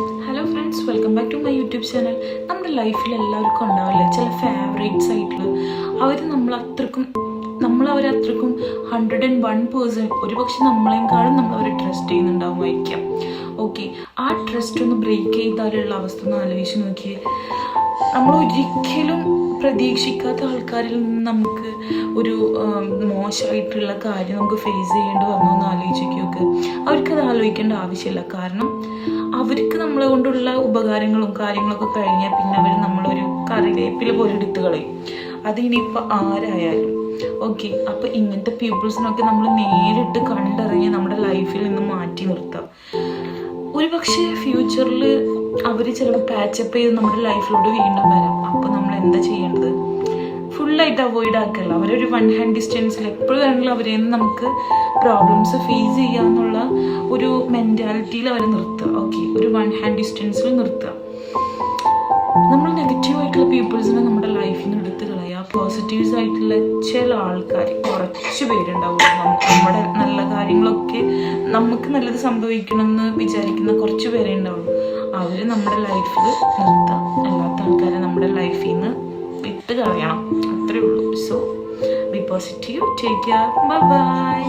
Hello friends, welcome back to my YouTube channel. നമ്മുടെ ലൈഫിൽ എല്ലാവർക്കും ഉണ്ടാവില്ലേ ചില ഫേവറേറ്റ്സ് ആയിട്ടുള്ള നമ്മളവരത്രക്കും 101%, ഒരുപക്ഷെ നമ്മളെക്കാളും നമ്മളവരെ ട്രസ്റ്റ് ചെയ്യുന്നുണ്ടാവുമായിരിക്കാം. ഓക്കെ, ആ ട്രസ്റ്റ് ഒന്ന് ബ്രേക്ക് ചെയ്താലുള്ള അവസ്ഥ ഒന്ന് ആലോചിച്ച് നോക്കിയേ. നമ്മൾ ഒരിക്കലും പ്രതീക്ഷിക്കാത്ത ആൾക്കാരിൽ നിന്ന് നമുക്ക് ഒരു മോശമായിട്ടുള്ള കാര്യം നമുക്ക് ഫേസ് ചെയ്യേണ്ടി വന്നോന്ന് ആലോചിക്കുകയൊക്കെ. അവർക്കത് ആലോചിക്കേണ്ട ആവശ്യമില്ല. കാരണം അവർക്ക് നമ്മളെ കൊണ്ടുള്ള ഉപകാരങ്ങളും കാര്യങ്ങളൊക്കെ കഴിഞ്ഞാൽ പിന്നെ അവർ നമ്മളൊരു കറിവേപ്പില പോലെ എടുത്ത് കളയും. അതിനിപ്പോൾ ആരായാലും. ഓക്കെ, അപ്പോൾ ഇങ്ങനത്തെ പീപ്പിൾസിനൊക്കെ നമ്മൾ നേരിട്ട് കണ്ടറിഞ്ഞ് നമ്മുടെ ലൈഫിൽ നിന്ന് മാറ്റി നിർത്താം. ഒരു പക്ഷേ ഫ്യൂച്ചറിൽ അവർ ചിലപ്പോൾ പാച്ചപ്പ് ചെയ്ത് നമ്മുടെ ലൈഫിലോട്ട് വീണ്ടും വരാം. അപ്പോൾ നമ്മൾ എന്താ ചെയ്യേണ്ടത്? ഫുള്ളായിട്ട് അവോയ്ഡ് ആക്കല്ല. അവരൊരു 1 ഹാൻഡ് ഡിസ്റ്റൻസിൽ എപ്പോഴും വേണമെങ്കിലും അവരെ നമുക്ക് പ്രോബ്ലംസ് ഫേസ് ചെയ്യാന്നുള്ള ഒരു മെൻറ്റാലിറ്റിയിൽ അവരെ നിർത്തുക. ഓക്കെ, ഒരു 1 ഹാൻഡ് ഡിസ്റ്റൻസിൽ നിർത്തുക. നമ്മൾ നെഗറ്റീവായിട്ടുള്ള പീപ്പിൾസിനെ നമ്മുടെ ലൈഫിൽ നിന്ന് എടുത്ത് കളയുക. പോസിറ്റീവ്സ് ആയിട്ടുള്ള ചില ആൾക്കാർ കുറച്ച് പേരുണ്ടാവുള്ളൂ. നമ്മുടെ നല്ല കാര്യങ്ങളൊക്കെ നമുക്ക് നല്ലത് സംഭവിക്കണമെന്ന് വിചാരിക്കുന്ന കുറച്ച് പേരേ ഉണ്ടാവുള്ളൂ. അവർ നമ്മുടെ ലൈഫിൽ നിർത്താം. അല്ലാത്ത ആൾക്കാരെ നമ്മുടെ ലൈഫിൽ നിന്ന് വിട്ട് കളയണം. അത്രേ ഉള്ളൂ. So B positive, take care, bye bye.